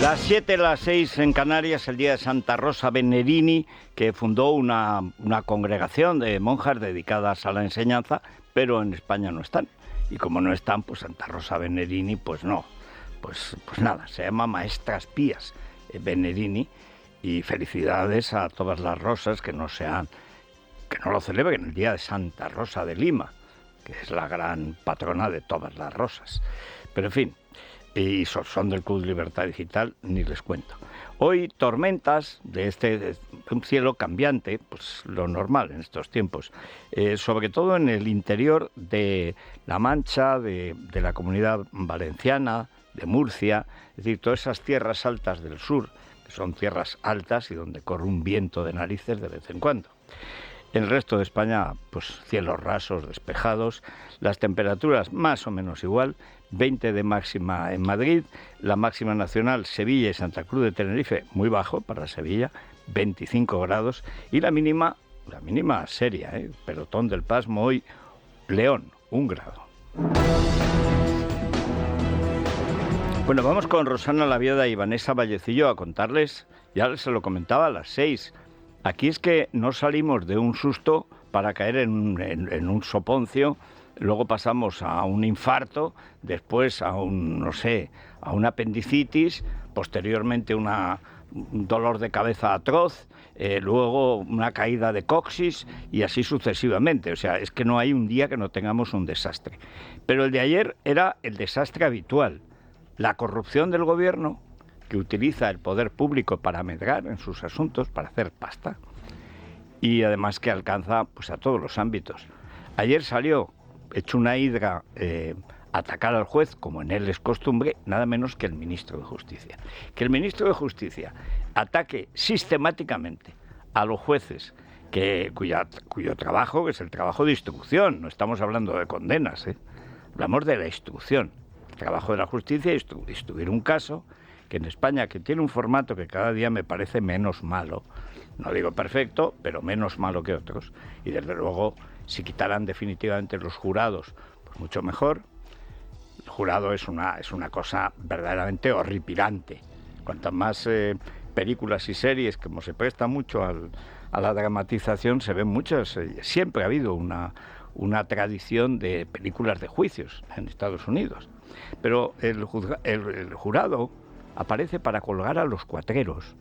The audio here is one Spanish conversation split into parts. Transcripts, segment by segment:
Las 7, las 6 en Canarias, el día de Santa Rosa Venerini, que fundó una congregación de monjas dedicadas a la enseñanza, pero en España no están. Y como no están, pues Santa Rosa Venerini, pues no. Pues nada, se llama Maestras Pías Venerini, y felicidades a todas las rosas que no lo celebren el día de Santa Rosa de Lima, que es la gran patrona de todas las rosas. Pero en fin, y son del Club Libertad Digital, ni les cuento. Hoy tormentas de un cielo cambiante, pues lo normal en estos tiempos, sobre todo en el interior de La Mancha, de la Comunidad Valenciana, de Murcia, es decir, todas esas tierras altas del sur, que son tierras altas y donde corre un viento de narices de vez en cuando. En el resto de España, pues cielos rasos, despejados, las temperaturas más o menos igual, 20 de máxima en Madrid, la máxima nacional Sevilla y Santa Cruz de Tenerife, muy bajo para Sevilla, 25 grados, y la mínima seria, pelotón del pasmo hoy, León, 1 grado. Bueno, vamos con Rosana Laviada y Vanessa Vallecillo a contarles, ya se lo comentaba a las 6, aquí es que no salimos de un susto para caer en un soponcio, luego pasamos a un infarto, después a un apendicitis, posteriormente un dolor de cabeza atroz, luego una caída de coxis y así sucesivamente. O sea, es que no hay un día que no tengamos un desastre. Pero el de ayer era el desastre habitual, la corrupción del gobierno, que utiliza el poder público para medrar en sus asuntos, para hacer pasta, y además que alcanza pues a todos los ámbitos. Ayer salió, hecho una hidra, atacar al juez, como en él es costumbre, nada menos que el ministro de Justicia. Que el ministro de Justicia ataque sistemáticamente a los jueces, cuyo trabajo es el trabajo de instrucción, no estamos hablando de condenas, hablamos de la instrucción. El trabajo de la justicia es instruir un caso, que en España, que tiene un formato que cada día me parece menos malo, no digo perfecto, pero menos malo que otros, y desde luego, si quitaran definitivamente los jurados, pues mucho mejor. El jurado es una cosa verdaderamente horripilante. Cuantas más películas y series, como se presta mucho a la dramatización, se ven muchas. Siempre ha habido una tradición de películas de juicios en Estados Unidos. Pero el jurado aparece para colgar a los cuatreros.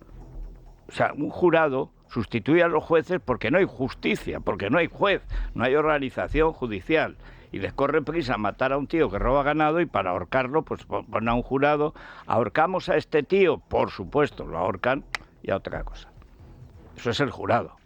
O sea, un jurado sustituye a los jueces porque no hay justicia, porque no hay juez, no hay organización judicial. Y les corre prisa a matar a un tío que roba ganado y para ahorcarlo, pues ponen a un jurado. Ahorcamos a este tío, por supuesto, lo ahorcan y a otra cosa. Eso es el jurado.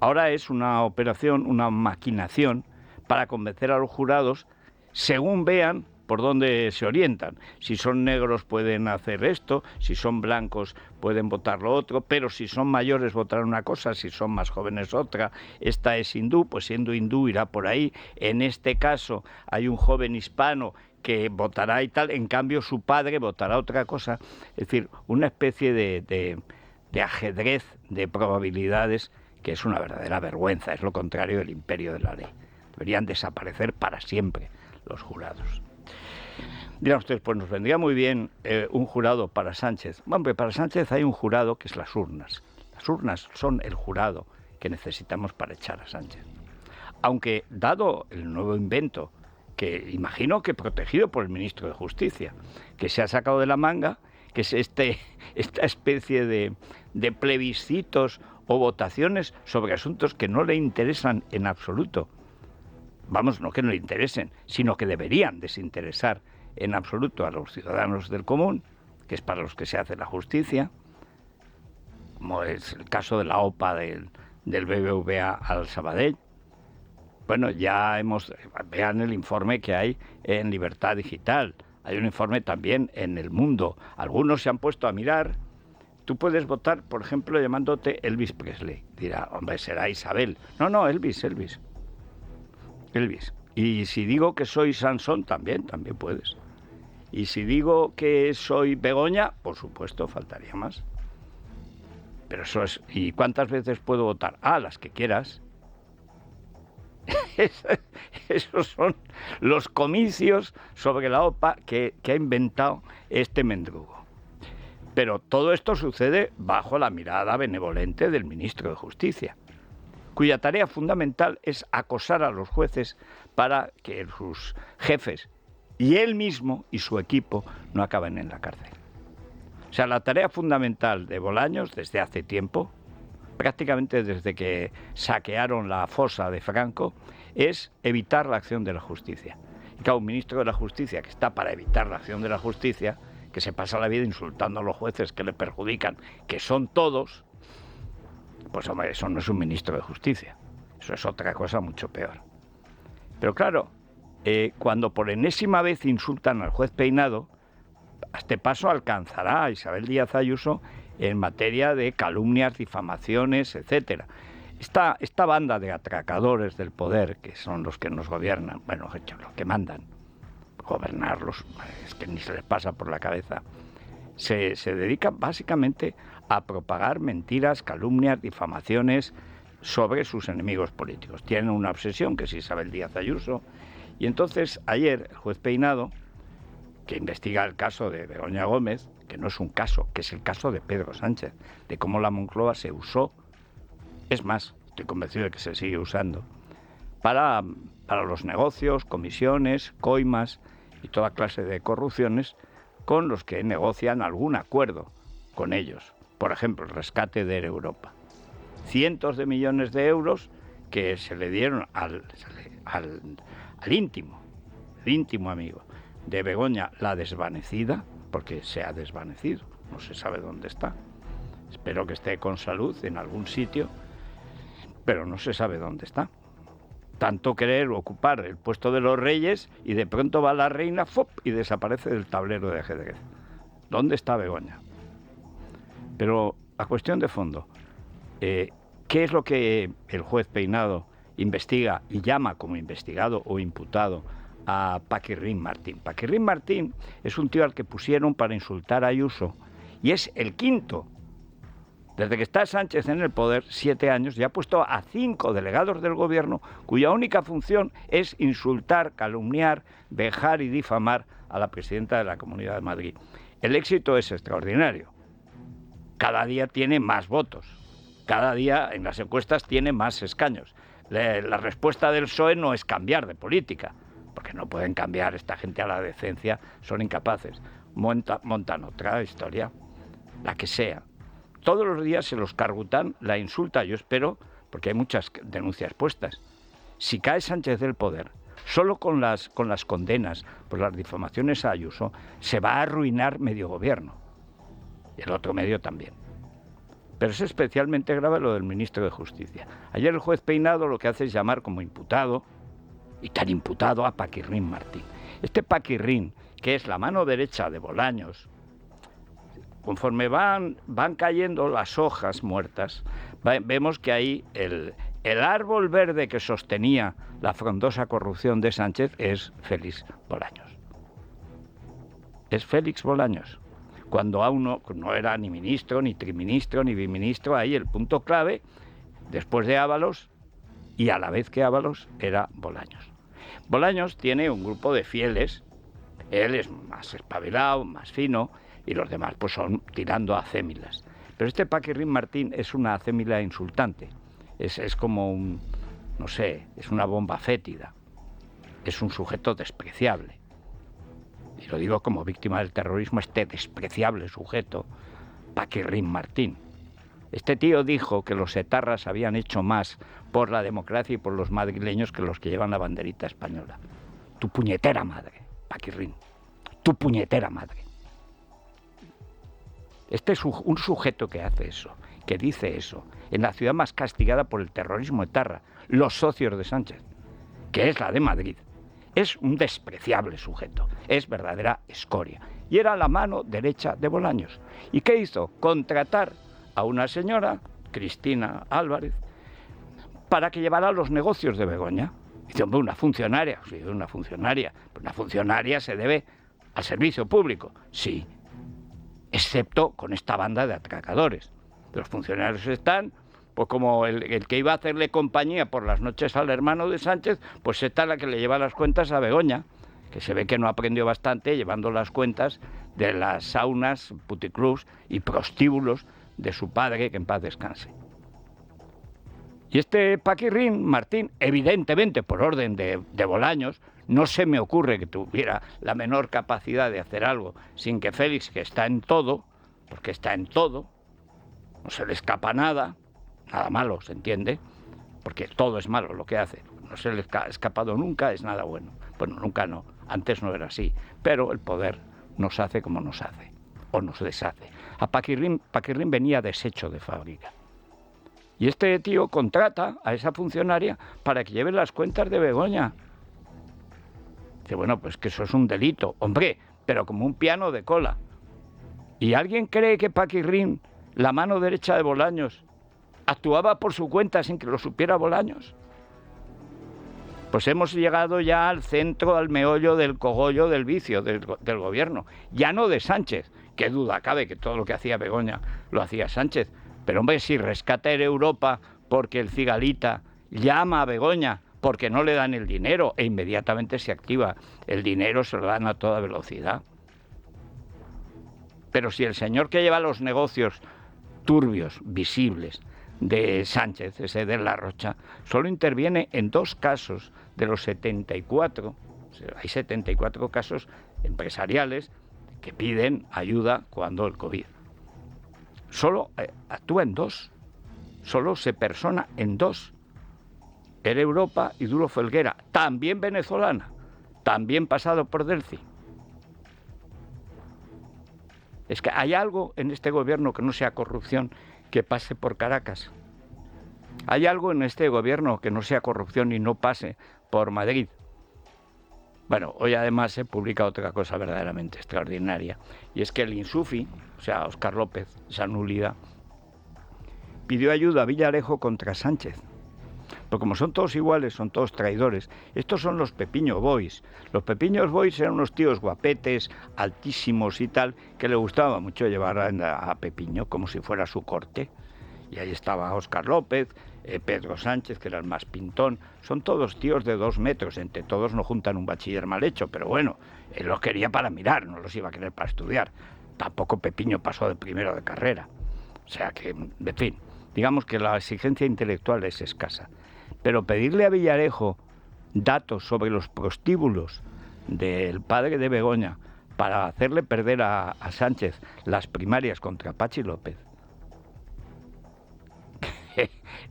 Ahora es una operación, una maquinación para convencer a los jurados según vean por dónde se orientan. Si son negros pueden hacer esto, si son blancos pueden votar lo otro, pero si son mayores votarán una cosa, si son más jóvenes otra. Esta es hindú, pues siendo hindú irá por ahí. En este caso hay un joven hispano que votará y tal, en cambio su padre votará otra cosa. Es decir, una especie de ajedrez de probabilidades que es una verdadera vergüenza, es lo contrario del imperio de la ley. Deberían desaparecer para siempre los jurados. Dirán ustedes, pues nos vendría muy bien un jurado para Sánchez. Bueno, para Sánchez hay un jurado que es las urnas. Las urnas son el jurado que necesitamos para echar a Sánchez. Aunque, dado el nuevo invento, que imagino que protegido por el ministro de Justicia, que se ha sacado de la manga, que es esta especie de plebiscitos o votaciones sobre asuntos que no le interesan en absoluto. Vamos, no que no le interesen, sino que deberían desinteresar en absoluto a los ciudadanos del común, que es para los que se hace la justicia, como es el caso de la OPA del BBVA al Sabadell. Bueno, vean el informe que hay en Libertad Digital, hay un informe también en El Mundo. Algunos se han puesto a mirar. Tú puedes votar, por ejemplo, llamándote Elvis Presley. Dirá, hombre, será Isabel. No, Elvis. Y si digo que soy Sansón, también puedes. Y si digo que soy Begoña, por supuesto, faltaría más. Pero eso es... ¿Y cuántas veces puedo votar? Las que quieras. Esos son los comicios sobre la OPA que ha inventado este mendrugo. Pero todo esto sucede bajo la mirada benevolente del ministro de Justicia, cuya tarea fundamental es acosar a los jueces para que sus jefes y él mismo y su equipo no acaben en la cárcel. O sea, la tarea fundamental de Bolaños desde hace tiempo, prácticamente desde que saquearon la fosa de Franco, es evitar la acción de la justicia. Y claro, un ministro de la Justicia que está para evitar la acción de la justicia, que se pasa la vida insultando a los jueces que le perjudican, que son todos, pues hombre, eso no es un ministro de Justicia. Eso es otra cosa mucho peor. Pero claro, cuando por enésima vez insultan al juez Peinado, a este paso alcanzará a Isabel Díaz Ayuso en materia de calumnias, difamaciones, etcétera. Esta banda de atracadores del poder, que son los que nos gobiernan, bueno, los que mandan, gobernarlos, es que ni se les pasa por la cabeza, se dedican básicamente a propagar mentiras, calumnias, difamaciones sobre sus enemigos políticos. Tienen una obsesión, que es Isabel Díaz Ayuso, y entonces ayer el juez Peinado, que investiga el caso de Begoña Gómez, que no es un caso, que es el caso de Pedro Sánchez, de cómo la Moncloa se usó, es más, estoy convencido de que se sigue usando, para los negocios, comisiones, coimas y toda clase de corrupciones con los que negocian algún acuerdo con ellos. Por ejemplo, el rescate de Europa. Cientos de millones de euros que se le dieron al íntimo amigo de Begoña, la desvanecida, porque se ha desvanecido, no se sabe dónde está. Espero que esté con salud en algún sitio, pero no se sabe dónde está. Tanto querer ocupar el puesto de los reyes y de pronto va la reina ¡fop! Y desaparece del tablero de ajedrez. ¿Dónde está Begoña? Pero la cuestión de fondo, ¿qué es lo que el juez Peinado investiga y llama como investigado o imputado a Paquirrín Martín? Paquirrín Martín es un tío al que pusieron para insultar a Ayuso y es el quinto. Desde que está Sánchez en el poder, 7 años, ya ha puesto a 5 delegados del gobierno cuya única función es insultar, calumniar, vejar y difamar a la presidenta de la Comunidad de Madrid. El éxito es extraordinario. Cada día tiene más votos. Cada día en las encuestas tiene más escaños. La respuesta del PSOE no es cambiar de política, porque no pueden cambiar esta gente a la decencia, son incapaces. Montan otra historia, la que sea. Todos los días se los cargutan, la insulta, yo espero, porque hay muchas denuncias puestas. Si cae Sánchez del poder, solo con las condenas por las difamaciones a Ayuso, se va a arruinar medio gobierno. Y el otro medio también. Pero es especialmente grave lo del ministro de Justicia. Ayer el juez Peinado lo que hace es llamar como imputado, y tan imputado, a Paquirrín Martín. Este Paquirrín, que es la mano derecha de Bolaños, conforme van cayendo las hojas muertas, vemos que ahí el árbol verde que sostenía la frondosa corrupción de Sánchez es Félix Bolaños. Es Félix Bolaños. Cuando aún no era ni ministro, ni triministro, ni biministro, ahí el punto clave, después de Ábalos, y a la vez que Ábalos, era Bolaños. Bolaños tiene un grupo de fieles, él es más espabilado, más fino, y los demás pues son tirando a acémilas. Pero este Paquirrín Martín es una acémila insultante, es como no sé, es una bomba fétida, es un sujeto despreciable. Y lo digo como víctima del terrorismo, este despreciable sujeto, Paquirrín Martín. Este tío dijo que los etarras habían hecho más por la democracia y por los madrileños que los que llevan la banderita española. Tu puñetera madre, Paquirrín, tu puñetera madre. Este es un sujeto que hace eso, que dice eso, en la ciudad más castigada por el terrorismo etarra, los socios de Sánchez, que es la de Madrid. Es un despreciable sujeto, es verdadera escoria. Y era la mano derecha de Bolaños. ¿Y qué hizo? Contratar a una señora, Cristina Álvarez, para que llevara los negocios de Begoña. Dice, hombre, una funcionaria. Sí, una funcionaria. Pero una funcionaria se debe al servicio público. Sí, excepto con esta banda de atracadores. Los funcionarios están, pues como el que iba a hacerle compañía por las noches al hermano de Sánchez, pues está la que le lleva las cuentas a Begoña, que se ve que no aprendió bastante llevando las cuentas de las saunas, puticlubs y prostíbulos de su padre, que en paz descanse. Y este Paquirrín, Martín, evidentemente por orden de Bolaños, no se me ocurre que tuviera la menor capacidad de hacer algo sin que Félix, que está en todo, porque está en todo, no se le escapa nada malo, ¿se entiende? Porque todo es malo lo que hace, no se le ha escapado nunca, es nada bueno. Bueno, nunca no, antes no era así, pero el poder nos hace como nos hace, o nos deshace. A Paquirrín venía deshecho de fábrica. Y este tío contrata a esa funcionaria para que lleve las cuentas de Begoña. Dice, bueno, pues que eso es un delito. Hombre, pero como un piano de cola. ¿Y alguien cree que Paquirrín, la mano derecha de Bolaños, actuaba por su cuenta sin que lo supiera Bolaños? Pues hemos llegado ya al centro, al meollo del cogollo del vicio del gobierno. Ya no de Sánchez, que duda cabe que todo lo que hacía Begoña lo hacía Sánchez. Pero hombre, si rescata Europa porque el cigalita llama a Begoña porque no le dan el dinero e inmediatamente se activa. El dinero se lo dan a toda velocidad. Pero si el señor que lleva los negocios turbios, visibles, de Sánchez, ese de La Rocha, solo interviene en 2 casos de los 74, hay 74 casos empresariales que piden ayuda cuando el COVID. Solo actúa en 2, solo se persona en 2. Era Europa y Duro Felguera, también venezolana, también pasado por Delci. Es que hay algo en este gobierno que no sea corrupción que pase por Caracas. Hay algo en este gobierno que no sea corrupción y no pase por Madrid. Bueno, hoy además se publica otra cosa verdaderamente extraordinaria, y es que el Insufi, o sea, Óscar López, esa nulidad, pidió ayuda a Villarejo contra Sánchez. Pero como son todos iguales, son todos traidores, estos son los Pepiño Boys. Los Pepiño Boys eran unos tíos guapetes, altísimos y tal, que le gustaba mucho llevar a Pepiño como si fuera su corte. Y ahí estaba Óscar López, Pedro Sánchez, que era el más pintón. Son todos tíos de 2 metros, entre todos no juntan un bachiller mal hecho, pero bueno, él los quería para mirar, no los iba a querer para estudiar. Tampoco Pepiño pasó de primero de carrera. O sea que, en fin, digamos que la exigencia intelectual es escasa. Pero pedirle a Villarejo datos sobre los prostíbulos del padre de Begoña para hacerle perder a Sánchez las primarias contra Pachi López,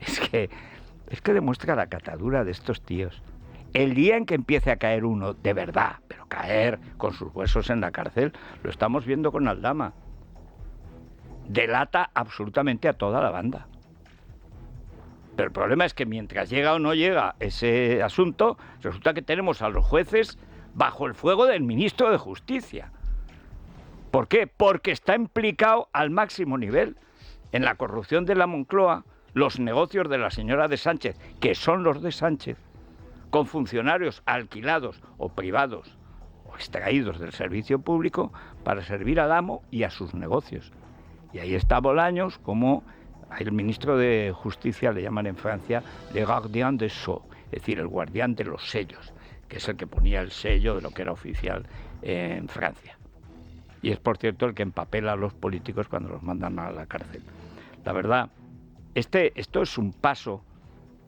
es que demuestra la catadura de estos tíos. El día en que empiece a caer uno de verdad, pero caer con sus huesos en la cárcel, lo estamos viendo con Aldama, delata absolutamente a toda la banda. Pero el problema es que mientras llega o no llega ese asunto, resulta que tenemos a los jueces bajo el fuego del ministro de Justicia. ¿Por qué? Porque está implicado al máximo nivel en la corrupción de la Moncloa, los negocios de la señora de Sánchez, que son los de Sánchez, con funcionarios alquilados o privados o extraídos del servicio público para servir al amo y a sus negocios. Y ahí está Bolaños como el ministro de Justicia, le llaman en Francia le gardien des sceaux, es decir, el guardián de los sellos, que es el que ponía el sello de lo que era oficial en Francia. Y es, por cierto, el que empapela a los políticos cuando los mandan a la cárcel. La verdad, esto es un paso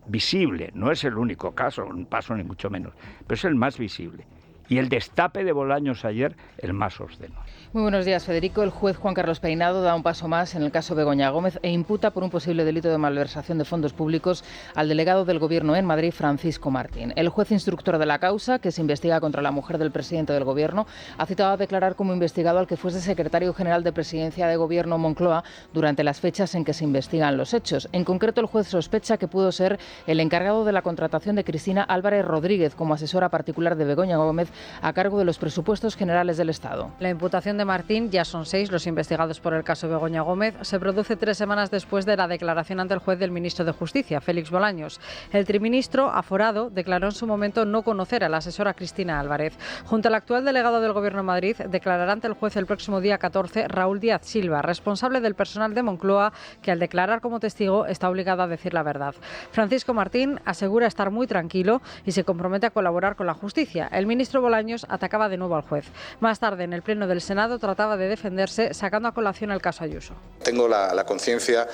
visible, no es el único caso, un paso ni mucho menos, pero es el más visible. Y el destape de Bolaños ayer, el más obsceno. Muy buenos días, Federico. El juez Juan Carlos Peinado da un paso más en el caso Begoña Gómez e imputa por un posible delito de malversación de fondos públicos al delegado del Gobierno en Madrid, Francisco Martín. El juez instructor de la causa, que se investiga contra la mujer del presidente del Gobierno, ha citado a declarar como investigado al que fuese secretario general de Presidencia de Gobierno Moncloa durante las fechas en que se investigan los hechos. En concreto, el juez sospecha que pudo ser el encargado de la contratación de Cristina Álvarez Rodríguez como asesora particular de Begoña Gómez a cargo de los presupuestos generales del Estado. La imputación de Martín, ya son 6 los investigados por el caso Begoña Gómez, se produce 3 semanas después de la declaración ante el juez del ministro de Justicia, Félix Bolaños. El triministro, aforado, declaró en su momento no conocer a la asesora Cristina Álvarez. Junto al actual delegado del Gobierno en Madrid, declarará ante el juez el próximo día 14 Raúl Díaz Silva, responsable del personal de Moncloa, que al declarar como testigo está obligado a decir la verdad. Francisco Martín asegura estar muy tranquilo y se compromete a colaborar con la justicia. El ministro Bolaños atacaba de nuevo al juez. Más tarde, en el Pleno del Senado, trataba de defenderse, sacando a colación el caso Ayuso. Tengo la conciencia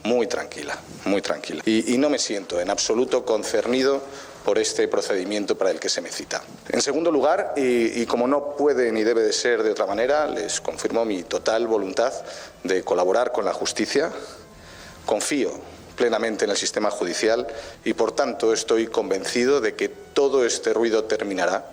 muy tranquila, y no me siento en absoluto concernido por este procedimiento para el que se me cita. En segundo lugar, y como no puede ni debe de ser de otra manera, les confirmo mi total voluntad de colaborar con la justicia. Confío plenamente en el sistema judicial y, por tanto, estoy convencido de que todo este ruido terminará,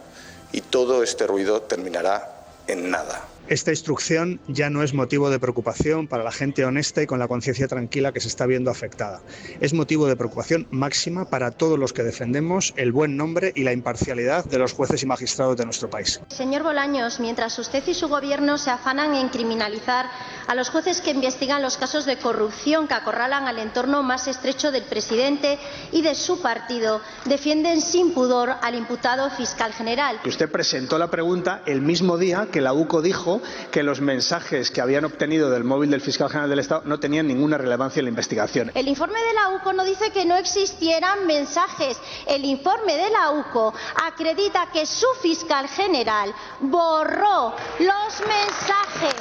y todo este ruido terminará en nada. Esta instrucción ya no es motivo de preocupación para la gente honesta y con la conciencia tranquila que se está viendo afectada. Es motivo de preocupación máxima para todos los que defendemos el buen nombre y la imparcialidad de los jueces y magistrados de nuestro país. Señor Bolaños, mientras usted y su gobierno se afanan en criminalizar a los jueces que investigan los casos de corrupción que acorralan al entorno más estrecho del presidente y de su partido, defienden sin pudor al imputado fiscal general. Usted presentó la pregunta el mismo día que la UCO dijo que los mensajes que habían obtenido del móvil del fiscal general del Estado no tenían ninguna relevancia en la investigación. El informe de la UCO no dice que no existieran mensajes. El informe de la UCO acredita que su fiscal general borró los mensajes.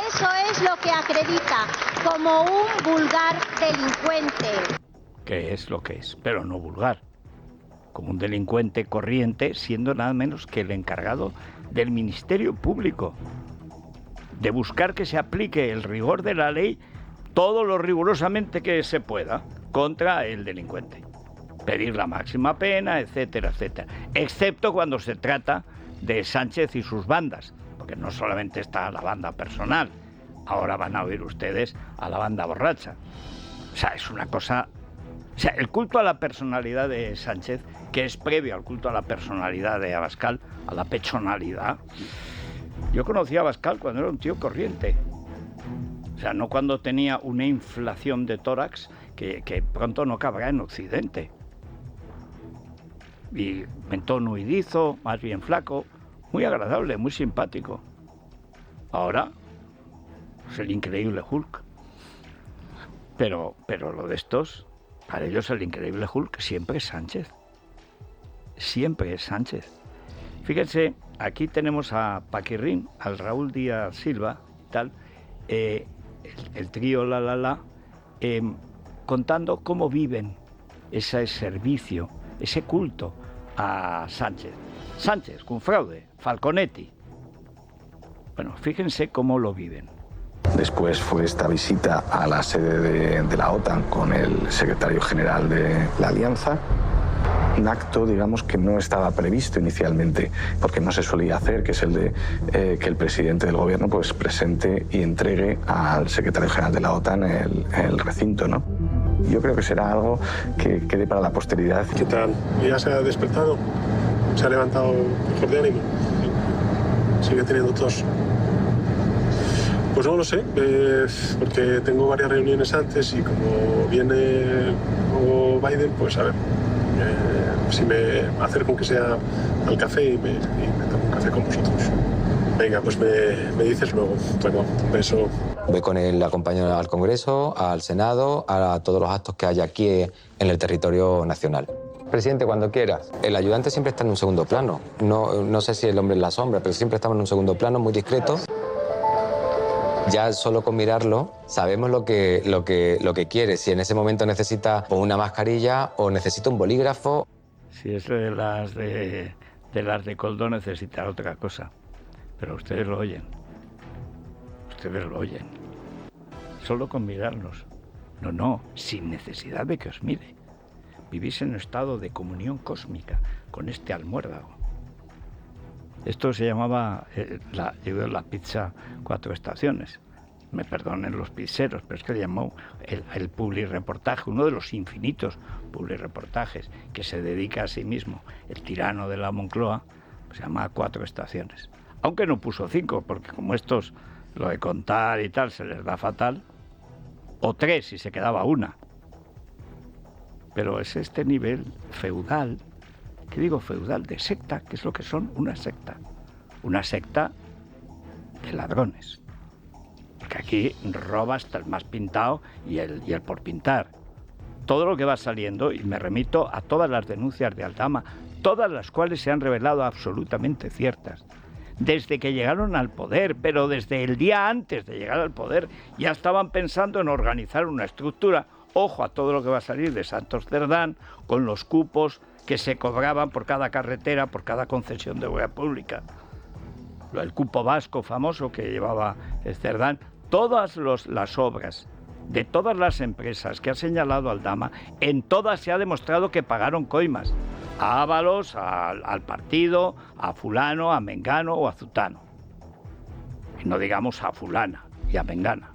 Eso es lo que acredita como un vulgar delincuente. Que es lo que es, pero no vulgar. Como un delincuente corriente, siendo nada menos que el encargado del Ministerio Público, de buscar que se aplique el rigor de la ley todo lo rigurosamente que se pueda contra el delincuente. Pedir la máxima pena, etcétera, etcétera. Excepto cuando se trata de Sánchez y sus bandas, porque no solamente está la banda personal, ahora van a oír ustedes a la banda borracha. O sea, es una cosa... O sea, el culto a la personalidad de Sánchez, que es previo al culto a la personalidad de Abascal, a la pechonalidad. Yo conocí a Abascal cuando era un tío corriente. O sea, no cuando tenía una inflación de tórax que pronto no cabrá en Occidente. Y mentón huidizo, más bien flaco, muy agradable, muy simpático. Ahora es el increíble Hulk. Pero lo de estos... Para ellos el increíble Hulk siempre es Sánchez. Siempre es Sánchez. Fíjense, aquí tenemos a Paquirrín, al Raúl Díaz Silva, tal, el trío contando cómo viven ese servicio, ese culto a Sánchez. Sánchez, con fraude, Falconetti. Bueno, fíjense cómo lo viven. Después fue esta visita a la sede de la OTAN con el secretario general de la Alianza. Un acto, digamos, que no estaba previsto inicialmente, porque no se solía hacer, que es el de que el presidente del gobierno pues presente y entregue al secretario general de la OTAN el recinto, ¿no? Yo creo que será algo que quede para la posteridad. ¿Qué tal? ¿Ya se ha despertado? ¿Se ha levantado mejor de ánimo? ¿Sigue teniendo tos? Pues no lo sé, porque tengo varias reuniones antes y como viene luego Biden, pues a ver, si me acerco aunque sea al café y me tomo un café con vosotros. Venga, pues me dices luego. Bueno, un beso. Voy con él, acompaño al Congreso, al Senado, a todos los actos que hay aquí en el territorio nacional. Presidente, cuando quiera. El ayudante siempre está en un segundo plano. No sé si el hombre es la sombra, pero siempre estamos en un segundo plano, muy discreto. Ya solo con mirarlo sabemos lo que quiere. Si en ese momento necesita o una mascarilla o necesita un bolígrafo. Si es de las de Coldo necesita otra cosa. Pero ustedes lo oyen. Ustedes lo oyen. Solo con mirarnos. No, sin necesidad de que os mire. Vivís en un estado de comunión cósmica con este almuérdago. Esto se llamaba la pizza 4 estaciones. Me perdonen los pizzeros, pero es que le llamó el publireportaje, uno de los infinitos publireportajes que se dedica a sí mismo. El tirano de la Moncloa pues se llama 4 estaciones. Aunque no puso 5, porque como estos, lo de contar y tal, se les da fatal. O 3 si se quedaba una. Pero es este nivel feudal. ¿Qué digo feudal? De secta, que es lo que son una secta. Una secta de ladrones. Porque aquí roba hasta el más pintado y el por pintar. Todo lo que va saliendo, y me remito a todas las denuncias de Aldama, todas las cuales se han revelado absolutamente ciertas. Desde que llegaron al poder, pero desde el día antes de llegar al poder, ya estaban pensando en organizar una estructura. Ojo a todo lo que va a salir de Santos Cerdán, con los cupos que se cobraban por cada carretera, por cada concesión de obra pública. El cupo vasco famoso que llevaba Cerdán. Todas las obras de todas las empresas que ha señalado Aldama, en todas se ha demostrado que pagaron coimas. A Ábalos, al partido, a fulano, a mengano o a zutano. Y no digamos a fulana y a mengana.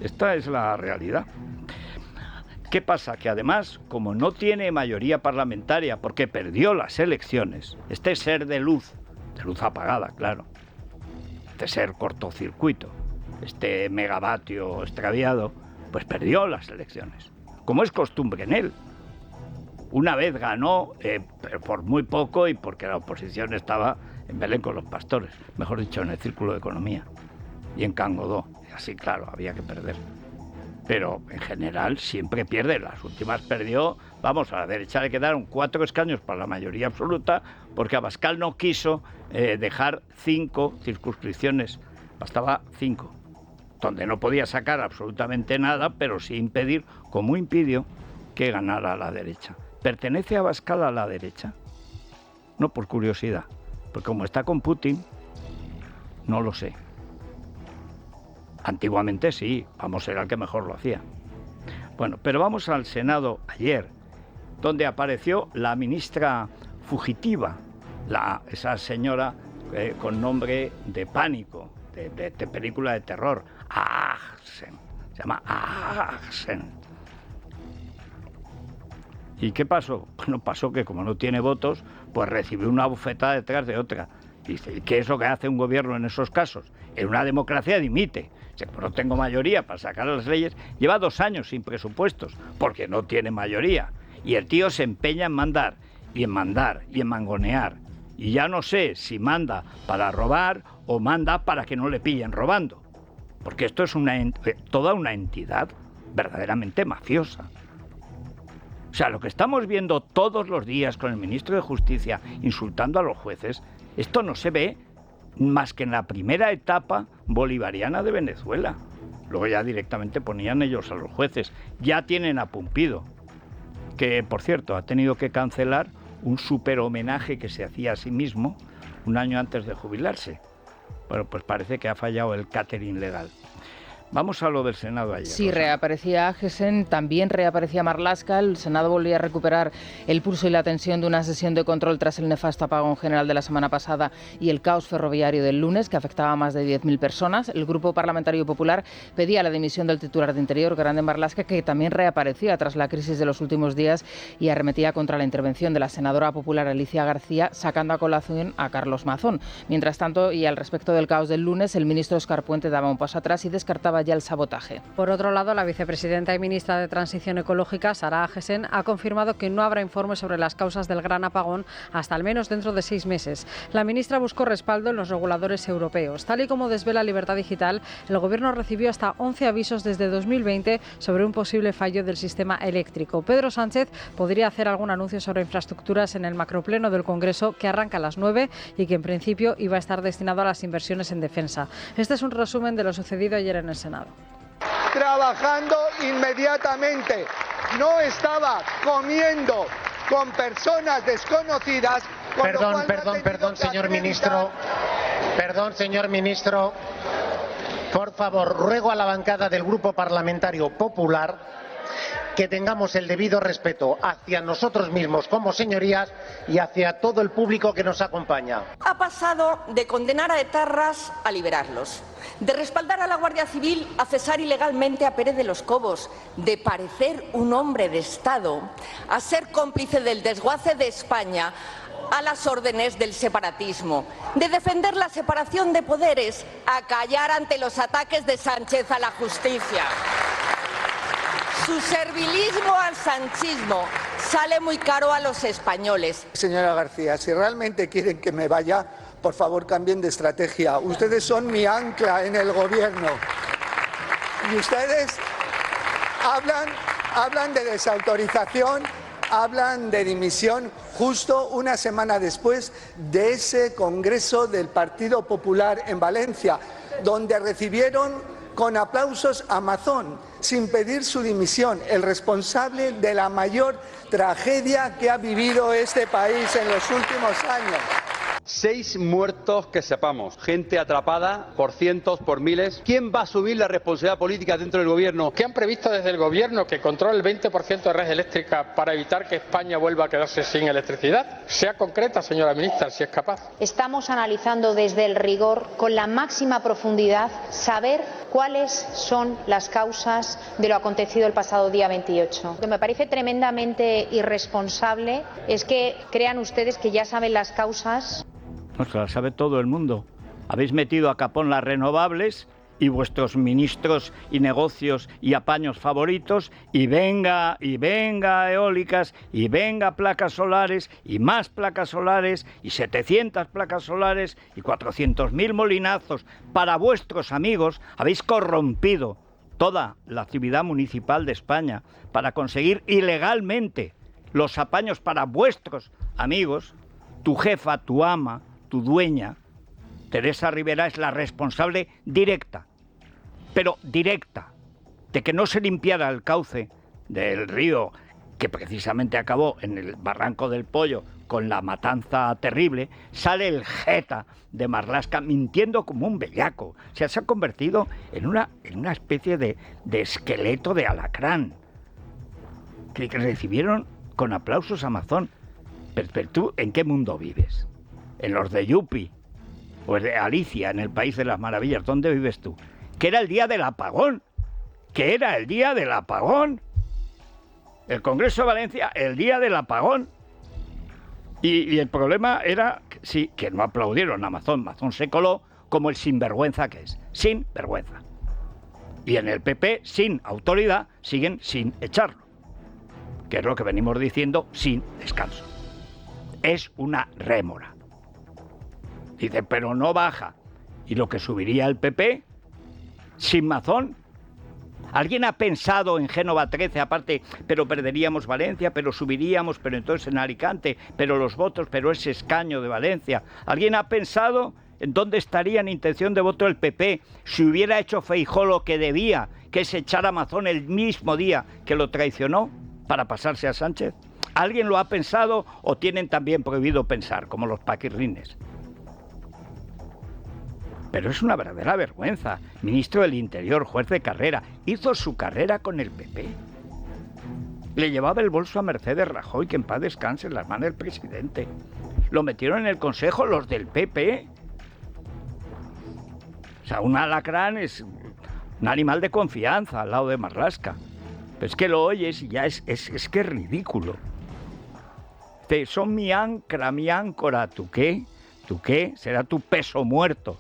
Esta es la realidad. ¿Qué pasa? Que además, como no tiene mayoría parlamentaria porque perdió las elecciones, este ser de luz apagada, claro, este ser cortocircuito, este megavatio extraviado, pues perdió las elecciones, como es costumbre en él. Una vez ganó, pero por muy poco y porque la oposición estaba en Belén con los pastores, mejor dicho, en el Círculo de Economía y en Cangodó. Y así, claro, había que perder. Pero en general siempre pierde. Las últimas perdió, vamos, a la derecha le quedaron 4 escaños para la mayoría absoluta, porque Abascal no quiso dejar 5 circunscripciones, bastaba 5, donde no podía sacar absolutamente nada, pero sí impedir, como impidió, que ganara la derecha. ¿Pertenece Abascal a la derecha? No, por curiosidad, porque como está con Putin, no lo sé. Antiguamente sí, vamos, era el que mejor lo hacía. Bueno, pero vamos al Senado ayer, donde apareció la ministra fugitiva, esa señora con nombre de pánico, de película de terror, Ahsen, se llama Ahsen. ¿Y qué pasó? Bueno, pasó que como no tiene votos, pues recibió una bofetada detrás de otra. Dice, ¿qué es lo que hace un gobierno en esos casos? En una democracia dimite. Dice, pues no tengo mayoría para sacar las leyes. Lleva 2 años sin presupuestos, porque no tiene mayoría. Y el tío se empeña en mandar, y en mangonear. Y ya no sé si manda para robar o manda para que no le pillen robando. Porque esto es toda una entidad verdaderamente mafiosa. O sea, lo que estamos viendo todos los días con el ministro de Justicia insultando a los jueces, esto no se ve más que en la primera etapa bolivariana de Venezuela. Luego ya directamente ponían ellos a los jueces. Ya tienen a Pumpido, que por cierto ha tenido que cancelar un súper homenaje que se hacía a sí mismo un año antes de jubilarse. Bueno, pues parece que ha fallado el catering legal. Vamos a lo del Senado ayer. Sí, reaparecía Agesen, también reaparecía Marlaska. El Senado volvía a recuperar el pulso y la tensión de una sesión de control tras el nefasto apagón general de la semana pasada y el caos ferroviario del lunes, que afectaba a más de 10.000 personas. El Grupo Parlamentario Popular pedía la dimisión del titular de Interior, Grande Marlaska, que también reaparecía tras la crisis de los últimos días y arremetía contra la intervención de la senadora popular Alicia García, sacando a colación a Carlos Mazón. Mientras tanto, y al respecto del caos del lunes, el ministro Óscar Puente daba un paso atrás y descartaba ya el sabotaje. Por otro lado, la vicepresidenta y ministra de Transición Ecológica, Sara Agesen, ha confirmado que no habrá informe sobre las causas del gran apagón hasta al menos dentro de 6 meses. La ministra buscó respaldo en los reguladores europeos. Tal y como desvela Libertad Digital, el Gobierno recibió hasta 11 avisos desde 2020 sobre un posible fallo del sistema eléctrico. Pedro Sánchez podría hacer algún anuncio sobre infraestructuras en el macropleno del Congreso, que arranca a las 9 y que en principio iba a estar destinado a las inversiones en defensa. Este es un resumen de lo sucedido ayer en el Senado. Trabajando inmediatamente. No estaba comiendo con personas desconocidas. Perdón, señor ministro. Perdón, señor ministro. Por favor, ruego a la bancada del Grupo Parlamentario Popular que tengamos el debido respeto hacia nosotros mismos como señorías y hacia todo el público que nos acompaña. Ha pasado de condenar a etarras a liberarlos, de respaldar a la Guardia Civil a cesar ilegalmente a Pérez de los Cobos, de parecer un hombre de Estado a ser cómplice del desguace de España a las órdenes del separatismo, de defender la separación de poderes a callar ante los ataques de Sánchez a la justicia. Su servilismo al sanchismo sale muy caro a los españoles. Señora García, si realmente quieren que me vaya, por favor cambien de estrategia. Ustedes son mi ancla en el gobierno. Y ustedes hablan de desautorización, hablan de dimisión justo una semana después de ese Congreso del Partido Popular en Valencia, donde recibieron con aplausos a Mazón, sin pedir su dimisión, el responsable de la mayor tragedia que ha vivido este país en los últimos años. 6 muertos que sepamos, gente atrapada por cientos, por miles. ¿Quién va a asumir la responsabilidad política dentro del gobierno? ¿Qué han previsto desde el gobierno que controle el 20% de red eléctrica para evitar que España vuelva a quedarse sin electricidad? Sea concreta, señora ministra, si es capaz. Estamos analizando desde el rigor, con la máxima profundidad, saber cuáles son las causas de lo acontecido el pasado día 28. Lo que me parece tremendamente irresponsable es que crean ustedes que ya saben las causas. No se la sabe todo el mundo. Habéis metido a capón las renovables y vuestros ministros y negocios y apaños favoritos, y venga eólicas, y venga placas solares, y más placas solares, y 700 placas solares, y 400.000 molinazos para vuestros amigos. Habéis corrompido toda la actividad municipal de España para conseguir ilegalmente los apaños para vuestros amigos. Tu jefa, tu ama, tu dueña, Teresa Rivera, es la responsable directa, pero directa, de que no se limpiara el cauce del río, que precisamente acabó en el Barranco del Pollo con la matanza terrible. Sale el jeta de Marlaska mintiendo como un bellaco. O sea, se ha convertido en una especie de esqueleto de alacrán, que recibieron con aplausos a Mazón. Pero tú, ¿en qué mundo vives? ¿En los de Yupi? ¿O de Alicia, en el País de las Maravillas? ¿Dónde vives tú? Que era el día del apagón. Que era el día del apagón. El Congreso de Valencia, el día del apagón. Y el problema era, sí, que no aplaudieron a Mazón. Mazón se coló como el sinvergüenza que es. Sin vergüenza. Y en el PP, sin autoridad, siguen sin echarlo. Que es lo que venimos diciendo sin descanso. Es una rémora. Dice, pero no baja. ¿Y lo que subiría el PP sin Mazón? ¿Alguien ha pensado en Génova 13, aparte, pero perderíamos Valencia, pero subiríamos, pero entonces en Alicante, pero los votos, pero ese escaño de Valencia? ¿Alguien ha pensado en dónde estaría en intención de voto el PP si hubiera hecho Feijóo lo que debía, que es echar a Mazón el mismo día que lo traicionó para pasarse a Sánchez? ¿Alguien lo ha pensado o tienen también prohibido pensar, como los paquirrines? Pero es una verdadera vergüenza. Ministro del Interior, juez de carrera, hizo su carrera con el PP. Le llevaba el bolso a Mercedes Rajoy, que en paz descanse, en la mano del presidente. Lo metieron en el Consejo los del PP. O sea, un alacrán es un animal de confianza al lado de Marlaska. Pero es que lo oyes y ya es que es ridículo. Son mi ancla, mi áncora. ¿Tú qué? ¿Tú qué? Será tu peso muerto.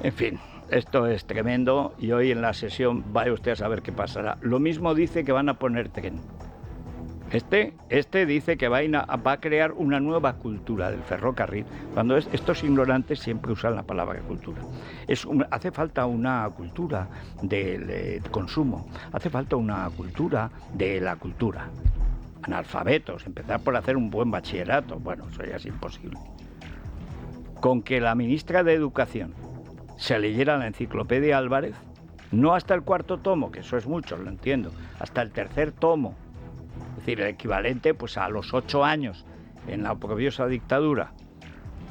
En fin, esto es tremendo y hoy en la sesión vaya usted a saber qué pasará. Lo mismo dice que van a poner tren. Este dice que va a crear una nueva cultura del ferrocarril. Cuando estos ignorantes siempre usan la palabra cultura. Hace falta una cultura del consumo, hace falta una cultura de la cultura. Analfabetos, empezar por hacer un buen bachillerato. Bueno, eso ya es imposible. Con que la ministra de Educación se leyera la enciclopedia Álvarez, no hasta el 4º tomo, que eso es mucho, lo entiendo, hasta el 3er tomo, es decir, el equivalente pues a los 8 años en la oprobiosa dictadura.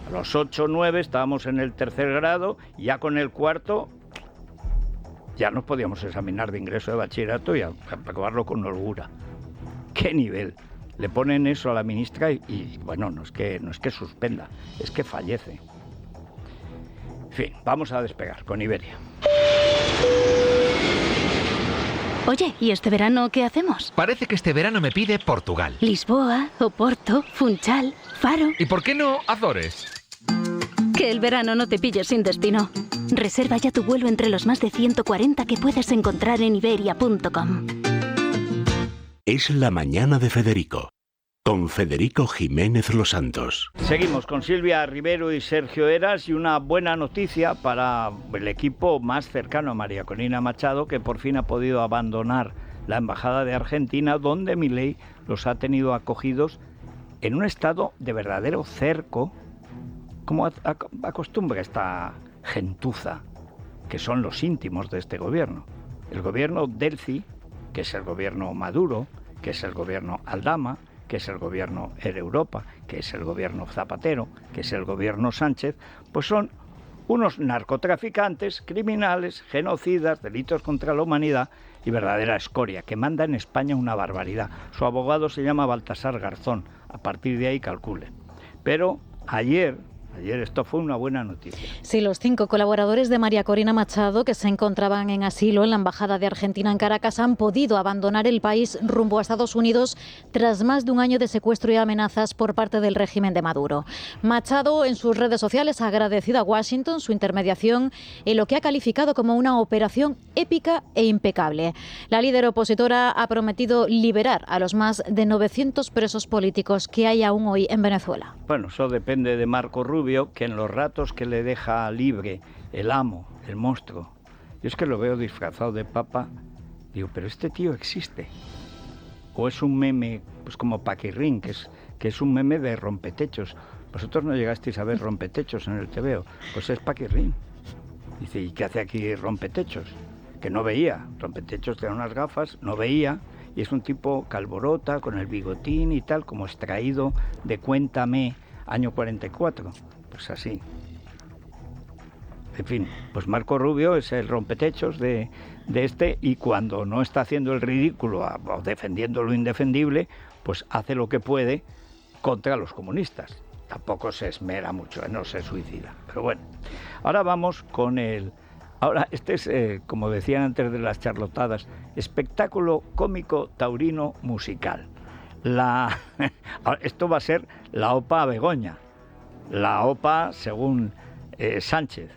A los 8 o 9 estábamos en el 3er grado, y ya con el 4º ya nos podíamos examinar de ingreso de bachillerato y aprobarlo con holgura. ¿Qué nivel? Le ponen eso a la ministra y bueno, no es que suspenda, es que fallece. En fin, vamos a despegar con Iberia. Oye, ¿y este verano qué hacemos? Parece que este verano me pide Portugal. Lisboa, Oporto, Funchal, Faro. ¿Y por qué no Azores? Que el verano no te pille sin destino. Reserva ya tu vuelo entre los más de 140 que puedes encontrar en iberia.com. Es la mañana de Federico, con Federico Jiménez Los Santos. Seguimos con Silvia Rivero y Sergio Heras, y una buena noticia para el equipo más cercano a María Corina Machado, que por fin ha podido abandonar la embajada de Argentina, donde Milei los ha tenido acogidos en un estado de verdadero cerco, como acostumbra esta gentuza, que son los íntimos de este gobierno. El gobierno Delcy, que es el gobierno Maduro, que es el gobierno Aldama, que es el gobierno Air Europa, que es el gobierno Zapatero, que es el gobierno Sánchez, pues son unos narcotraficantes, criminales, genocidas, delitos contra la humanidad y verdadera escoria, que manda en España una barbaridad. Su abogado se llama Baltasar Garzón, a partir de ahí calcule. Pero ayer esto fue una buena noticia. Sí, los 5 colaboradores de María Corina Machado, que se encontraban en asilo en la Embajada de Argentina en Caracas, han podido abandonar el país rumbo a Estados Unidos tras más de un año de secuestro y amenazas por parte del régimen de Maduro. Machado, en sus redes sociales, ha agradecido a Washington su intermediación en lo que ha calificado como una operación épica e impecable. La líder opositora ha prometido liberar a los más de 900 presos políticos que hay aún hoy en Venezuela. Bueno, eso depende de Marco Rubio, que en los ratos que le deja libre el amo, el monstruo, yo es que lo veo disfrazado de papa, digo, pero este tío existe. O es un meme, pues como Paquirrín, que es un meme de rompetechos. Vosotros no llegasteis a ver rompetechos en el TVO, pues es Paquirrín. Dice, ¿y qué hace aquí rompetechos? Que no veía, rompetechos tenía unas gafas, no veía, y es un tipo calborota, con el bigotín y tal, como extraído de Cuéntame, año 44, pues así. En fin, pues Marco Rubio es el rompetechos de este, y cuando no está haciendo el ridículo o defendiendo lo indefendible, pues hace lo que puede contra los comunistas. Tampoco se esmera mucho, no se suicida. Pero bueno, ahora vamos con el... Ahora, este es, como decían antes de las charlotadas, espectáculo cómico taurino musical. Esto va a ser la OPA a Begoña, la OPA según Sánchez.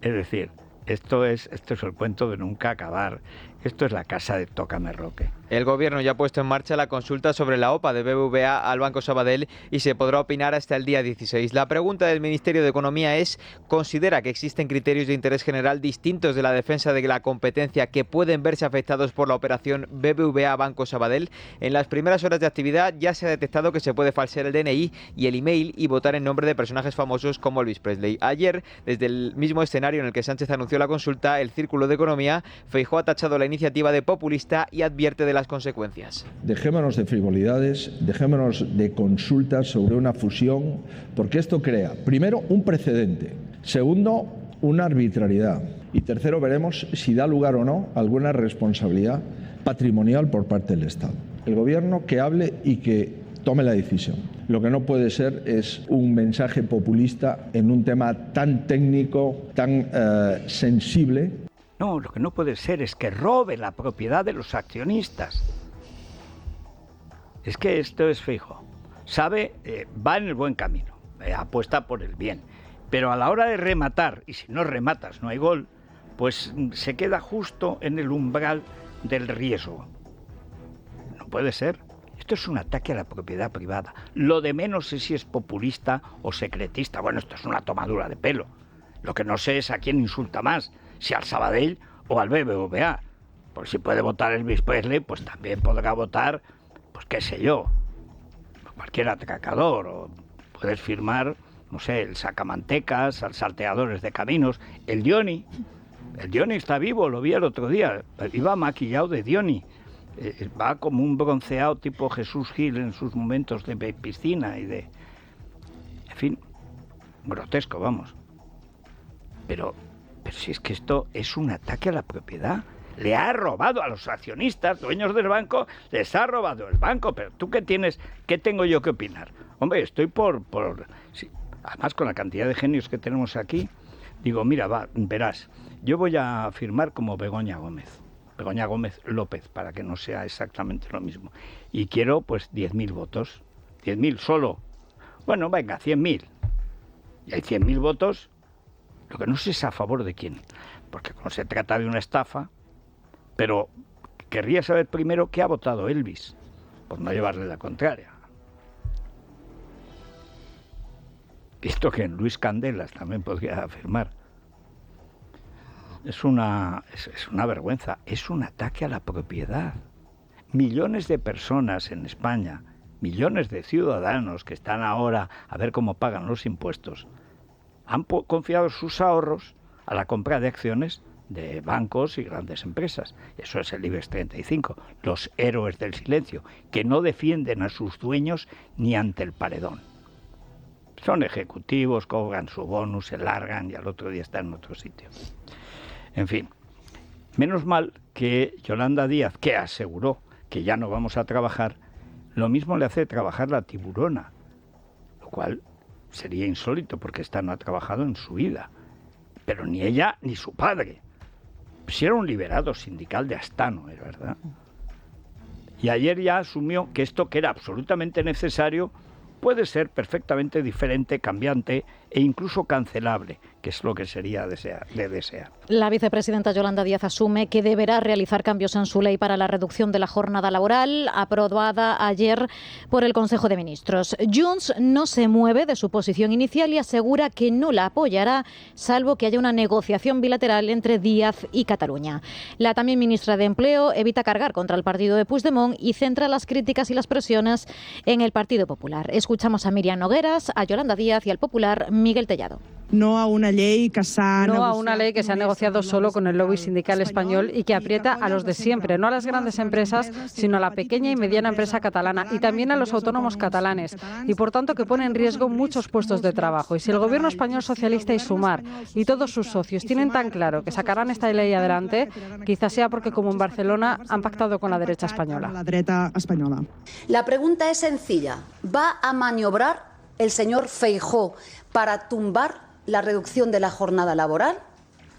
Es decir, esto es el cuento de nunca acabar. Esto es la casa de Tócame Roque. El Gobierno ya ha puesto en marcha la consulta sobre la OPA de BBVA al Banco Sabadell y se podrá opinar hasta el día 16. La pregunta del Ministerio de Economía es: ¿considera que existen criterios de interés general distintos de la defensa de la competencia que pueden verse afectados por la operación BBVA Banco Sabadell? En las primeras horas de actividad ya se ha detectado que se puede falsear el DNI y el email y votar en nombre de personajes famosos como Elvis Presley. Ayer, desde el mismo escenario en el que Sánchez anunció la consulta, el Círculo de Economía, Feijóo ha tachado la iniciativa de populista y advierte de las consecuencias. Dejémonos de frivolidades, dejémonos de consultas sobre una fusión, porque esto crea, primero, un precedente, segundo, una arbitrariedad, y tercero, veremos si da lugar o no a alguna responsabilidad patrimonial por parte del Estado. El Gobierno que hable y que tome la decisión. Lo que no puede ser es un mensaje populista en un tema tan técnico, tan sensible. No, lo que no puede ser es que robe la propiedad de los accionistas. Es que esto es Feijóo. Sabe, va en el buen camino, apuesta por el bien. Pero a la hora de rematar, y si no rematas no hay gol, pues se queda justo en el umbral del riesgo. No puede ser. Esto es un ataque a la propiedad privada. Lo de menos es si es populista o secretista. Bueno, esto es una tomadura de pelo. Lo que no sé es a quién insulta más, si al Sabadell o al BBVA. Porque si puede votar Elvis Presley, pues también podrá votar, pues qué sé yo, cualquier atracador. O puedes firmar, no sé, el Sacamantecas, al Salteadores de Caminos, el Diony. El Diony está vivo, lo vi el otro día. Iba maquillado de Diony. Va como un bronceado tipo Jesús Gil en sus momentos de piscina y de... En fin, grotesco, vamos. Pero si es que esto es un ataque a la propiedad. Le ha robado a los accionistas, dueños del banco, les ha robado el banco. Pero tú qué tienes, ¿qué tengo yo que opinar? Hombre, estoy por sí. Además, con la cantidad de genios que tenemos aquí, digo, mira, verás, yo voy a firmar como Begoña Gómez López, para que no sea exactamente lo mismo. Y quiero, pues, 10.000 votos. 10.000 solo. Bueno, venga, 100.000. Y hay 100.000 votos. Lo que no sé es a favor de quién, porque como se trata de una estafa, pero querría saber primero qué ha votado Elvis, por no llevarle la contraria. Visto que en Luis Candelas también podría afirmar. Es una vergüenza, es un ataque a la propiedad. millones de personas en España, millones de ciudadanos que están ahora a ver cómo pagan los impuestos, han confiado sus ahorros a la compra de acciones de bancos y grandes empresas. Eso es el IBEX 35, los héroes del silencio, que no defienden a sus dueños ni ante el paredón. Son ejecutivos, cobran su bonus, se largan y al otro día están en otro sitio. En fin, menos mal que Yolanda Díaz, que aseguró que ya no vamos a trabajar, lo mismo le hace trabajar la tiburona, lo cual sería insólito porque esta no ha trabajado en su vida, pero ni ella ni su padre. Si era un liberado sindical de Astano, es verdad. Y ayer ya asumió que esto, que era absolutamente necesario, puede ser perfectamente diferente, cambiante e incluso cancelable, que es lo que sería de desear. La vicepresidenta Yolanda Díaz asume que deberá realizar cambios en su ley para la reducción de la jornada laboral, aprobada ayer por el Consejo de Ministros. Junts no se mueve de su posición inicial y asegura que no la apoyará, salvo que haya una negociación bilateral entre Díaz y Cataluña. La también ministra de Empleo evita cargar contra el partido de Puigdemont y centra las críticas y las presiones en el Partido Popular. Escuchamos a Míriam Nogueras, a Yolanda Díaz y al popular Miguel Tellado. No a una ley que se ha negociado solo con el lobby sindical español y que aprieta a los de siempre, no a las grandes empresas, sino a la pequeña y mediana empresa catalana y también a los autónomos catalanes, y por tanto que pone en riesgo muchos puestos de trabajo. Y si el gobierno español socialista y Sumar y todos sus socios tienen tan claro que sacarán esta ley adelante, quizás sea porque, como en Barcelona, han pactado con la derecha española. La pregunta es sencilla. ¿Va a maniobrar el señor Feijóo para tumbar la reducción de la jornada laboral?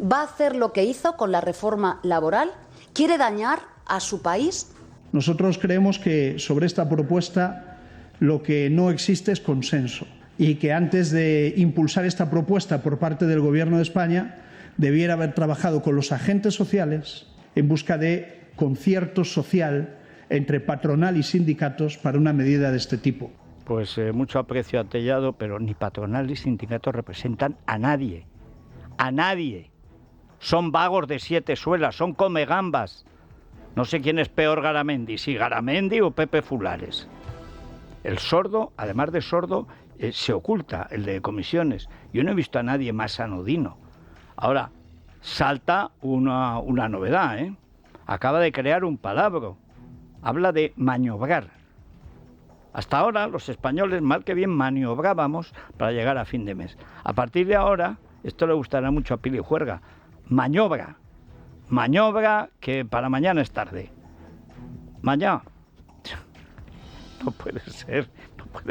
¿Va a hacer lo que hizo con la reforma laboral? ¿Quiere dañar a su país? Nosotros creemos que sobre esta propuesta lo que no existe es consenso y que antes de impulsar esta propuesta por parte del Gobierno de España debiera haber trabajado con los agentes sociales en busca de concierto social entre patronal y sindicatos para una medida de este tipo. Pues mucho aprecio a Tellado, pero ni patronal ni sindicatos representan a nadie. A nadie. Son vagos de 7 suelas, son comegambas. No sé quién es peor Garamendi, si Garamendi o Pepe Fulares. El sordo, además de sordo, se oculta, el de comisiones. Yo no he visto a nadie más anodino. Ahora, salta una novedad, ¿eh? Acaba de crear un palabra. Habla de maniobrar. Hasta ahora los españoles mal que bien maniobrábamos para llegar a fin de mes. A partir de ahora, esto le gustará mucho a Pili Juerga, maniobra que para mañana es tarde. Mañana. No puede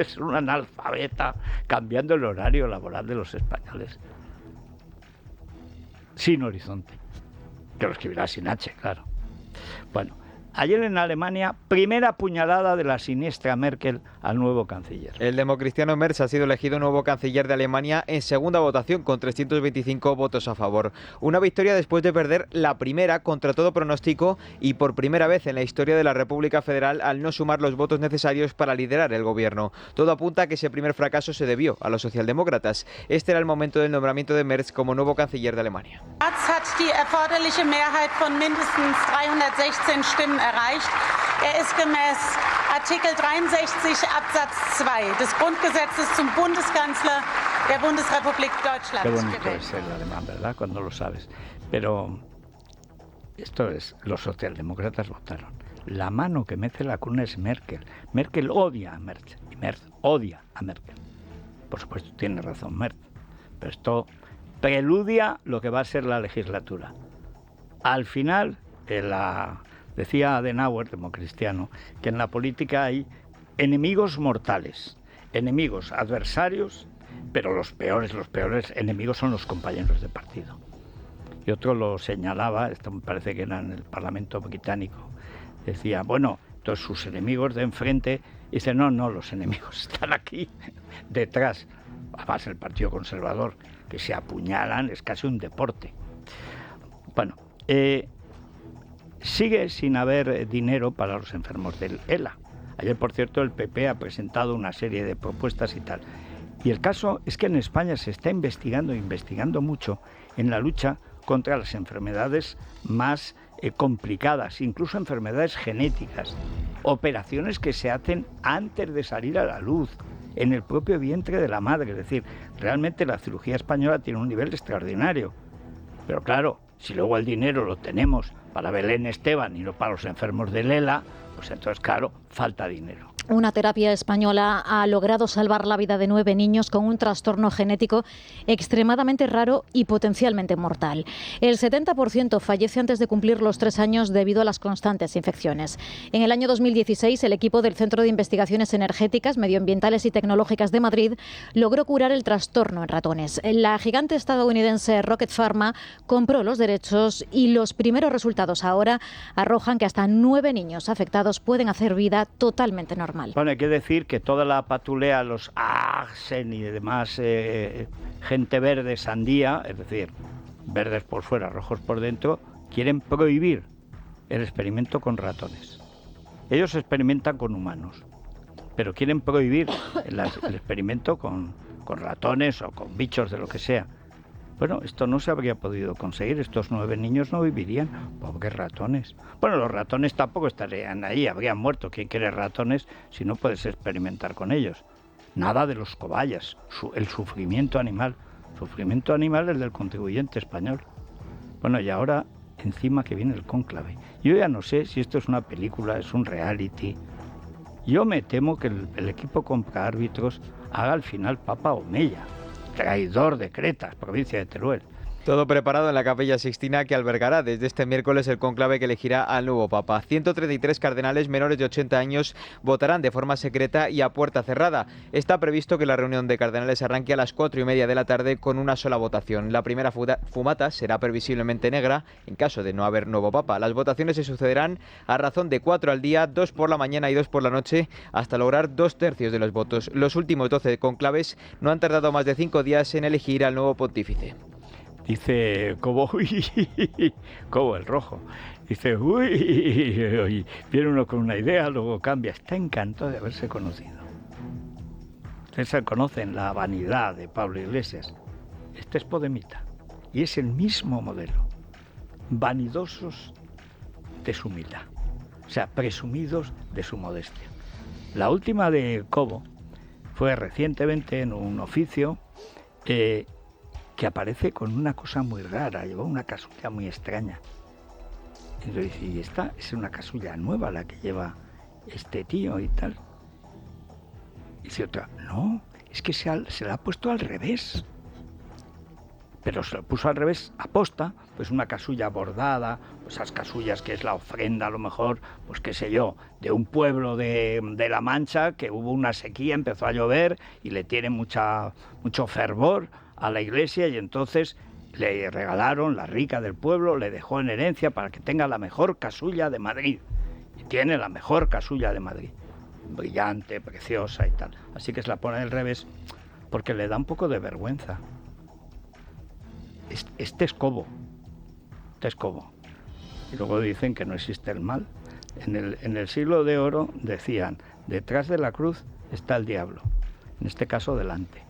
ser una analfabeta cambiando el horario laboral de los españoles. Sin horizonte. Que lo escribirá sin H, claro. Bueno. Ayer en Alemania, primera puñalada de la siniestra Merkel al nuevo canciller. El democristiano Merz ha sido elegido nuevo canciller de Alemania en segunda votación con 325 votos a favor. Una victoria después de perder la primera contra todo pronóstico y por primera vez en la historia de la República Federal al no sumar los votos necesarios para liderar el gobierno. Todo apunta a que ese primer fracaso se debió a los socialdemócratas. Este era el momento del nombramiento de Merz como nuevo canciller de Alemania. Merz hat die erforderliche Mehrheit von mindestens 316 Stimmen erreicht. Ist gemäß Artikel 63 Absatz 2 des Grundgesetzes zum Bundeskanzler der Bundesrepublik Deutschland. Qué bonito es el alemán, ¿verdad? Cuando lo sabes. Pero esto es, los socialdemócratas votaron. La mano que mece la cuna es Merkel. Merkel odia a Merz y Merz odia a Merkel. Por supuesto, tiene razón Merz, pero esto preludia lo que va a ser la legislatura. Al final, decía Adenauer, democristiano, que en la política hay enemigos mortales, enemigos adversarios, pero los peores enemigos son los compañeros de partido. Y otro lo señalaba, esto me parece que era en el Parlamento británico, decía, bueno, entonces sus enemigos de enfrente, dice, no, los enemigos están aquí, detrás. Además el Partido Conservador, que se apuñalan, es casi un deporte. Bueno, sigue sin haber dinero para los enfermos del ELA. Ayer, por cierto, el PP ha presentado una serie de propuestas y tal. Y el caso es que en España se está investigando mucho en la lucha contra las enfermedades más complicadas, incluso enfermedades genéticas, operaciones que se hacen antes de salir a la luz, en el propio vientre de la madre. Es decir, realmente la cirugía española tiene un nivel extraordinario. Pero claro, si luego el dinero lo tenemos para Belén Esteban y no para los enfermos de Lela, pues entonces, claro, falta dinero. Una terapia española ha logrado salvar la vida de 9 niños con un trastorno genético extremadamente raro y potencialmente mortal. El 70% fallece antes de cumplir los 3 años debido a las constantes infecciones. En el año 2016, el equipo del Centro de Investigaciones Energéticas, Medioambientales y Tecnológicas de Madrid logró curar el trastorno en ratones. La gigante estadounidense Rocket Pharma compró los derechos y los primeros resultados ahora arrojan que hasta 9 niños afectados pueden hacer vida totalmente normal. Bueno, hay que decir que toda la patulea, los Axen y demás, gente verde, sandía, es decir, verdes por fuera, rojos por dentro, quieren prohibir el experimento con ratones. Ellos experimentan con humanos, pero quieren prohibir el experimento con ratones o con bichos de lo que sea. Bueno, esto no se habría podido conseguir, estos 9 niños no vivirían, pobres ratones. Bueno, los ratones tampoco estarían ahí, habrían muerto. ¿Quién quiere ratones si no puedes experimentar con ellos? Nada de los cobayas, el sufrimiento animal. Sufrimiento animal es del contribuyente español. Bueno, y ahora encima que viene el cónclave. Yo ya no sé si esto es una película, es un reality. Yo me temo que el equipo compra árbitros haga al final Papa Omeya, traidor de Cretas, provincia de Teruel. Todo preparado en la Capilla Sixtina, que albergará desde este miércoles el cónclave que elegirá al nuevo Papa. 133 cardenales menores de 80 años votarán de forma secreta y a puerta cerrada. Está previsto que la reunión de cardenales arranque a las 4:30 de la tarde con una sola votación. La primera fumata será previsiblemente negra en caso de no haber nuevo Papa. Las votaciones se sucederán a razón de 4 al día, 2 por la mañana y 2 por la noche, hasta lograr 2/3 de los votos. Los últimos 12 cónclaves no han tardado más de 5 días en elegir al nuevo pontífice. Dice Cobo, Cobo el rojo, dice, uy, viene uno con una idea, luego cambia. Está encantado de haberse conocido. Ustedes conocen la vanidad de Pablo Iglesias. Este es podemita y es el mismo modelo. Vanidosos de su humildad, o sea, presumidos de su modestia. La última de Cobo fue recientemente en un oficio que aparece con una cosa muy rara, llevó una casulla muy extraña. Entonces dice, y esta es una casulla nueva la que lleva este tío y tal. Y dice otra, no, es que se la ha puesto al revés. Pero se lo puso al revés aposta, pues una casulla bordada, pues esas casullas que es la ofrenda a lo mejor, pues qué sé yo, de un pueblo de La Mancha, que hubo una sequía, empezó a llover y le tiene mucho fervor a la iglesia, y entonces le regalaron, la rica del pueblo le dejó en herencia para que tenga la mejor casulla de Madrid. Y tiene la mejor casulla de Madrid, brillante, preciosa y tal. Así que se la pone al revés porque le da un poco de vergüenza. Este es Cobo. Y luego dicen que no existe el mal. En el siglo de oro decían, detrás de la cruz está el diablo. En este caso, delante.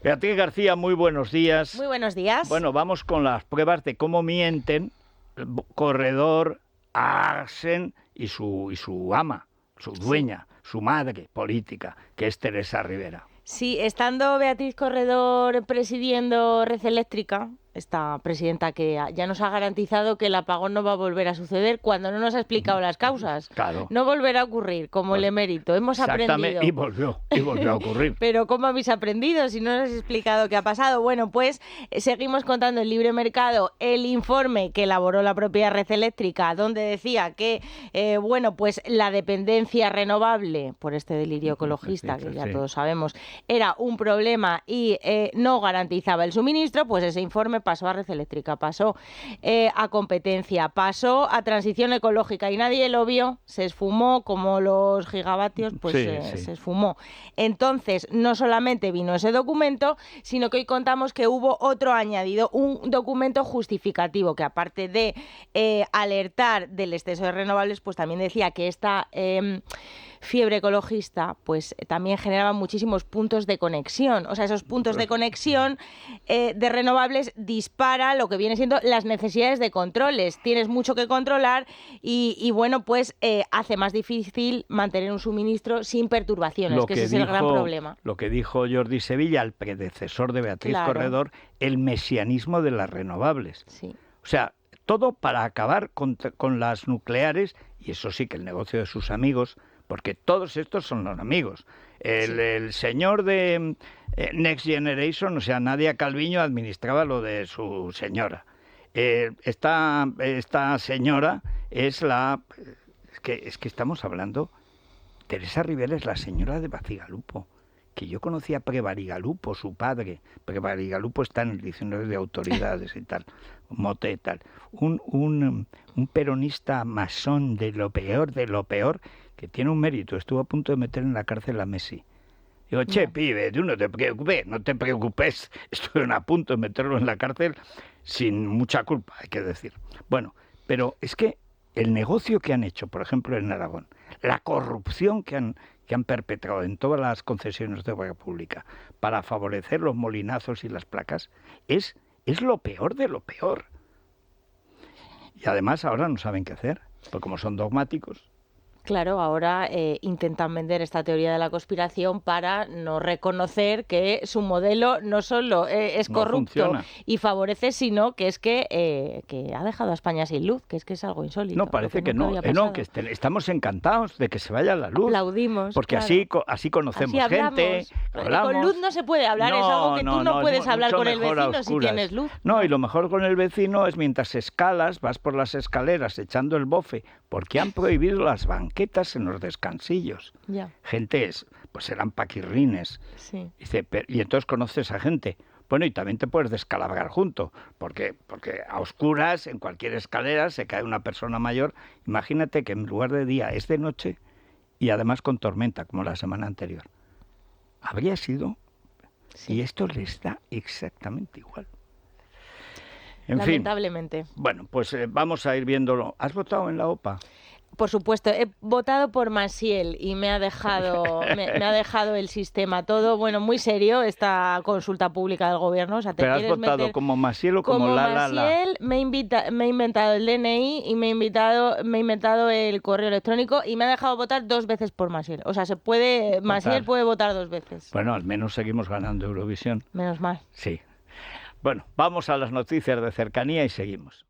Beatriz García, muy buenos días. Muy buenos días. Bueno, vamos con las pruebas de cómo mienten el corredor, Axen y su ama, su dueña, su madre política, que es Teresa Rivera. Sí, estando Beatriz Corredor presidiendo Red Eléctrica, esta presidenta que ya nos ha garantizado que el apagón no va a volver a suceder cuando no nos ha explicado las causas. Claro. No volverá a ocurrir, como el emérito. Hemos aprendido. Y volvió a ocurrir. Pero ¿cómo habéis aprendido si no nos has explicado qué ha pasado? Bueno, pues seguimos contando en Libre Mercado el informe que elaboró la propia Red Eléctrica, donde decía que, pues la dependencia renovable, por este delirio ecologista, que ya todos sabemos, era un problema y no garantizaba el suministro. Pues ese informe pasó a Red Eléctrica, pasó a competencia, pasó a transición ecológica y nadie lo vio, se esfumó como los gigavatios, pues se esfumó. Entonces, no solamente vino ese documento, sino que hoy contamos que hubo otro añadido, un documento justificativo que, aparte de alertar del exceso de renovables, pues también decía que esta fiebre ecologista, pues también generaban muchísimos puntos de conexión. O sea, esos puntos de conexión de renovables dispara lo que viene siendo las necesidades de controles. Tienes mucho que controlar y bueno, pues hace más difícil mantener un suministro sin perturbaciones, que ese es el gran problema. Lo que dijo Jordi Sevilla, el predecesor de Beatriz Corredor, el mesianismo de las renovables. Sí. O sea, todo para acabar con las nucleares, y eso sí que el negocio de sus amigos, porque todos estos son los amigos. El señor de Next Generation, o sea, Nadia Calviño, administraba lo de su señora. Esta señora es la... Es que estamos hablando... Teresa Rivera es la señora de Bacigalupo, que yo conocía Prevarigalupo, su padre. Prevarigalupo está en el diccionario de autoridades y tal, mote y tal. Un peronista masón de lo peor, que tiene un mérito. Estuvo a punto de meter en la cárcel a Messi. Digo, che, pibe, tú no te preocupes. Estuvieron a punto de meterlo en la cárcel sin mucha culpa, hay que decir. Bueno, pero es que el negocio que han hecho, por ejemplo, en Aragón, la corrupción que han perpetrado en todas las concesiones de obra pública para favorecer los molinazos y las placas, es lo peor de lo peor. Y además ahora no saben qué hacer, porque como son dogmáticos. Claro, ahora intentan vender esta teoría de la conspiración para no reconocer que su modelo no solo es corrupto y favorece, sino que es que ha dejado a España sin luz, que es algo insólito. No, parece que no, que estamos encantados de que se vaya la luz. Aplaudimos. Porque claro. así conocemos así gente, hablamos. Con luz no se puede hablar, es algo que tú no puedes hablar con el vecino si tienes luz. No, y lo mejor con el vecino es mientras escalas, vas por las escaleras echando el bofe, porque han prohibido las banquetas en los descansillos. Ya. Gente pues eran paquirrines. Sí. Y entonces conoces a gente. Bueno, y también te puedes descalabrar junto, porque a oscuras, en cualquier escalera, se cae una persona mayor. Imagínate que en lugar de día es de noche y además con tormenta, como la semana anterior. Habría sido... Sí. Y esto les da exactamente igual. En Lamentablemente. Fin. Bueno, pues vamos a ir viéndolo. ¿Has votado en la OPA? Por supuesto, he votado por Maciel y me ha dejado el sistema todo, bueno, muy serio esta consulta pública del gobierno. O sea, ¿pero has votado como Maciel o como Maciel? Me he inventado el DNI y me he inventado el correo electrónico y me ha dejado votar 2 veces por Maciel. O sea, Maciel puede votar 2 veces. Bueno, al menos seguimos ganando Eurovisión. Menos mal. Sí. Bueno, vamos a las noticias de cercanía y seguimos.